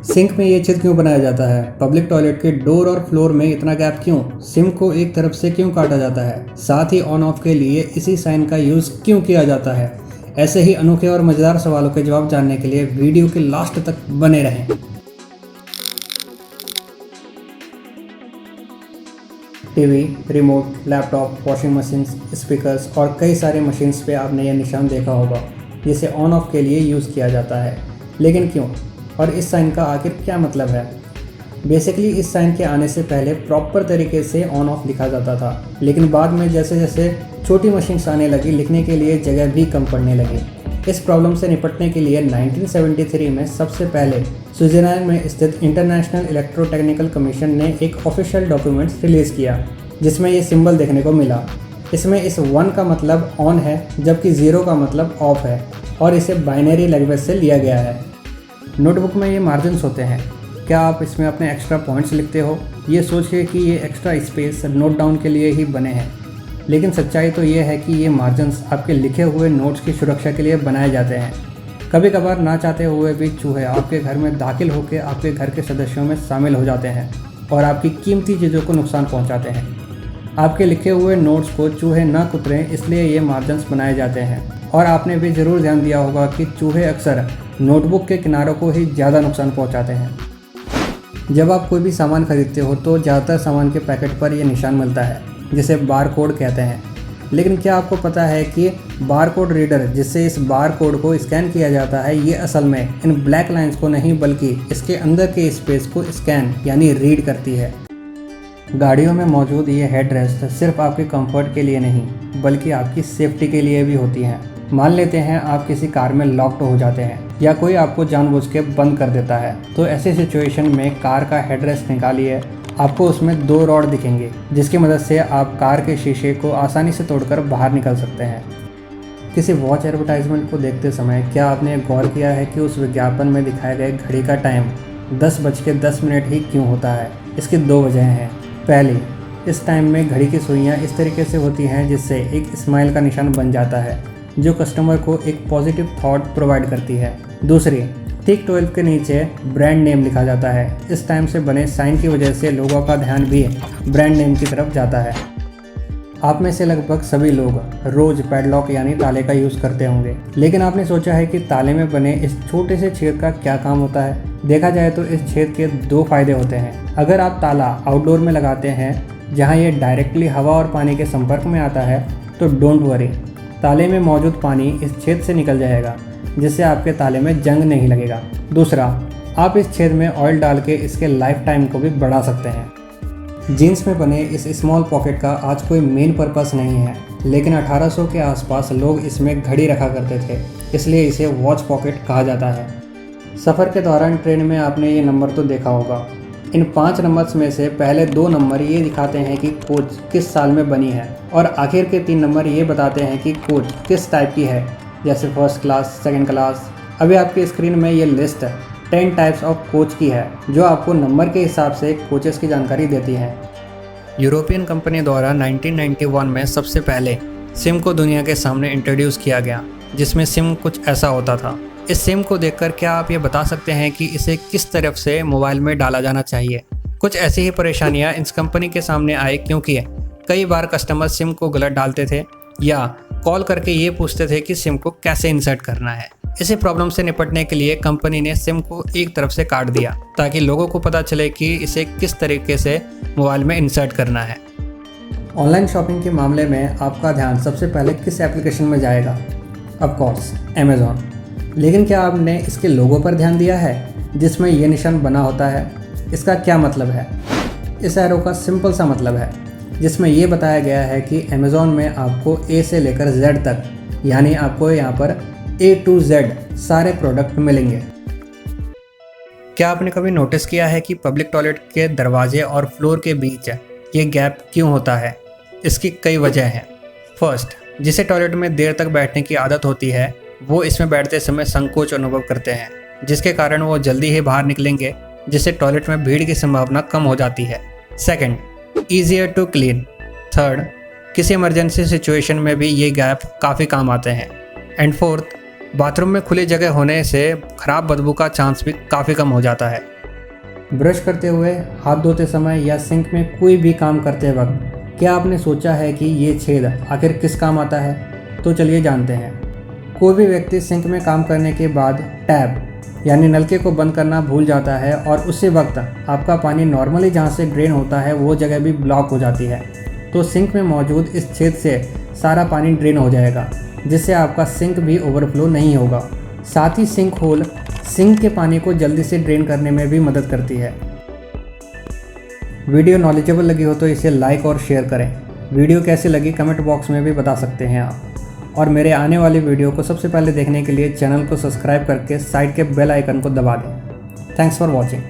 Sink में ये छेद क्यों बनाया जाता है? पब्लिक टॉयलेट के डोर और फ्लोर में इतना गैप क्यों? सिंक को एक तरफ से क्यों काटा जाता है? साथ ही ऑन ऑफ के लिए इसी साइन का यूज क्यों किया जाता है? ऐसे ही अनोखे और मजेदार सवालों के जवाब जानने के लिए वीडियो के लास्ट तक बने रहें। TV, remote, laptop, washing machine, speakers और कई सारे मशीन्स पे आपने यह निशान देखा होगा जिसे ऑन ऑफ के लिए यूज़ किया जाता है। लेकिन क्यों और इस साइन का आखिर क्या मतलब है? बेसिकली इस साइन के आने से पहले प्रॉपर तरीके से ऑन ऑफ लिखा जाता था, लेकिन बाद में जैसे जैसे छोटी मशीन्स आने लगी लिखने के लिए जगह भी कम पड़ने लगी। इस प्रॉब्लम से निपटने के लिए 1973 में सबसे पहले स्विट्जरलैंड में स्थित इंटरनेशनल इलेक्ट्रोटेक्निकल कमीशन ने एक ऑफिशियल डॉक्यूमेंट्स रिलीज़ किया जिसमें ये सिंबल देखने को मिला। इसमें इस 1 का मतलब ऑन है जबकि 0 का मतलब ऑफ है और इसे बाइनरी लैंग्वेज से लिया गया है। नोटबुक में ये मार्जिन्स होते हैं। क्या आप इसमें अपने एक्स्ट्रा पॉइंट्स लिखते हो ये सोच के कि ये एक्स्ट्रा स्पेस नोट डाउन के लिए ही बने हैं, लेकिन सच्चाई तो ये है कि ये मार्जिन्स आपके लिखे हुए नोट्स की सुरक्षा के लिए बनाए जाते हैं। कभी कभार ना चाहते हुए भी चूहे आपके घर में दाखिल होकर आपके घर के सदस्यों में शामिल हो जाते हैं और आपकी कीमती चीज़ों को नुकसान पहुंचाते हैं। आपके लिखे हुए नोट्स को चूहे ना कुतरें इसलिए ये मार्जिन्स बनाए जाते हैं। और आपने भी ज़रूर ध्यान दिया होगा कि चूहे अक्सर नोटबुक के किनारों को ही ज़्यादा नुकसान पहुंचाते हैं। जब आप कोई भी सामान खरीदते हो तो ज़्यादातर सामान के पैकेट पर यह निशान मिलता है जिसे बार कोड कहते हैं। लेकिन क्या आपको पता है कि बार कोड रीडर जिससे इस बार कोड को स्कैन किया जाता है ये असल में इन ब्लैक लाइंस को नहीं बल्कि इसके अंदर के स्पेस को स्कैन यानी रीड करती है। गाड़ियों में मौजूद ये हेडरेस्ट सिर्फ आपके कंफर्ट के लिए नहीं बल्कि आपकी सेफ्टी के लिए भी होती हैं। मान लेते हैं आप किसी कार में लॉक्ड हो जाते हैं या कोई आपको जानबूझ के बंद कर देता है, तो ऐसी सिचुएशन में कार का हेडरेस्ट निकालिए। आपको उसमें 2 रॉड दिखेंगे जिसकी मदद से आप कार के शीशे को आसानी से तोड़कर बाहर निकल सकते हैं। किसी वॉच एडवर्टाइजमेंट को देखते समय क्या आपने गौर किया है कि उस विज्ञापन में दिखाए गए घड़ी का टाइम 10:10 ही क्यों होता है? इसकी 2 वजह हैं। पहली, इस टाइम में घड़ी की सुइयाँ इस तरीके से होती हैं जिससे एक स्माइल का निशान बन जाता है जो कस्टमर को एक पॉजिटिव थॉट प्रोवाइड करती है। दूसरी, ठीक 12 के नीचे ब्रांड नेम लिखा जाता है। इस टाइम से बने साइन की वजह से लोगों का ध्यान भी ब्रांड नेम की तरफ जाता है। आप में से लगभग सभी लोग रोज़ पैडलॉक यानी ताले का यूज़ करते होंगे, लेकिन आपने सोचा है कि ताले में बने इस छोटे से छेद का क्या काम होता है? देखा जाए तो इस छेद के 2 फायदे होते हैं। अगर आप ताला आउटडोर में लगाते हैं जहां ये डायरेक्टली हवा और पानी के संपर्क में आता है तो डोंट वरी, ताले में मौजूद पानी इस छेद से निकल जाएगा जिससे आपके ताले में जंग नहीं लगेगा। दूसरा, आप इस छेद में ऑयल डाल के इसके लाइफ टाइम को भी बढ़ा सकते हैं। जीन्स में बने इस स्मॉल पॉकेट का आज कोई मेन पर्पस नहीं है, लेकिन 1800 के आसपास लोग इसमें घड़ी रखा करते थे, इसलिए इसे वॉच पॉकेट कहा जाता है। सफ़र के दौरान ट्रेन में आपने ये नंबर तो देखा होगा। इन 5 नंबर्स में से पहले 2 नंबर ये दिखाते हैं कि कोच किस साल में बनी है और आखिर के 3 नंबर ये बताते हैं कि कोच किस टाइप की है, जैसे फर्स्ट क्लास, सेकंड क्लास। अभी आपकी स्क्रीन में ये लिस्ट 10 टाइप्स ऑफ कोच की है जो आपको नंबर के हिसाब से कोचेस की जानकारी देती है। यूरोपियन कंपनी द्वारा 1991 में सबसे पहले सिम को दुनिया के सामने इंट्रोड्यूस किया गया जिसमें सिम कुछ ऐसा होता था। इस सिम को देखकर क्या आप ये बता सकते हैं कि इसे किस तरफ से मोबाइल में डाला जाना चाहिए? कुछ ऐसी ही परेशानियां इस कंपनी के सामने आई क्योंकि कई बार कस्टमर सिम को गलत डालते थे या कॉल करके ये पूछते थे कि सिम को कैसे इंसर्ट करना है। इसी प्रॉब्लम से निपटने के लिए कंपनी ने सिम को एक तरफ से काट दिया ताकि लोगों को पता चले कि इसे किस तरीके से मोबाइल में इंसर्ट करना है। ऑनलाइन शॉपिंग के मामले में आपका ध्यान सबसे पहले किस एप्लीकेशन में जाएगा? Of course Amazon. लेकिन क्या आपने इसके लोगो पर ध्यान दिया है जिसमें ये निशान बना होता है? इसका क्या मतलब है? इस एरो का सिंपल सा मतलब है जिसमें ये बताया गया है कि अमेज़ॉन में आपको A से लेकर Z तक यानी आपको यहाँ पर A to Z सारे प्रोडक्ट मिलेंगे। क्या आपने कभी नोटिस किया है कि पब्लिक टॉयलेट के दरवाजे और फ्लोर के बीच ये गैप क्यों होता है? इसकी कई वजह हैं। फर्स्ट, जिसे टॉयलेट में देर तक बैठने की आदत होती है वो इसमें बैठते समय संकोच अनुभव करते हैं जिसके कारण वो जल्दी ही बाहर निकलेंगे जिससे टॉयलेट में भीड़ की संभावना कम हो जाती है। Second, easier to clean. Third, किसी इमरजेंसी सिचुएशन में भी ये गैप काफ़ी काम आते हैं। एंड फोर्थ, बाथरूम में खुली जगह होने से खराब बदबू का चांस भी काफ़ी कम हो जाता है। ब्रश करते हुए, हाथ धोते समय या सिंक में कोई भी काम करते वक्त क्या आपने सोचा है कि ये छेद आखिर किस काम आता है? तो चलिए जानते हैं। कोई भी व्यक्ति सिंक में काम करने के बाद टैप यानी नलके को बंद करना भूल जाता है और उसी वक्त आपका पानी नॉर्मली जहाँ से ड्रेन होता है वो जगह भी ब्लॉक हो जाती है। तो सिंक में मौजूद इस छेद से सारा पानी ड्रेन हो जाएगा, जिससे आपका सिंक भी ओवरफ्लो नहीं होगा। साथ ही सिंक होल सिंक के पानी को जल्दी से ड्रेन करने में भी मदद करती है। वीडियो नॉलेजेबल लगी हो तो इसे लाइक और शेयर करें। वीडियो कैसी लगी कमेंट बॉक्स में भी बता सकते हैं आप। और मेरे आने वाली वीडियो को सबसे पहले देखने के लिए चैनल को सब्सक्राइब करके साइड के बेल आइकन को दबा दें। Thanks for watching.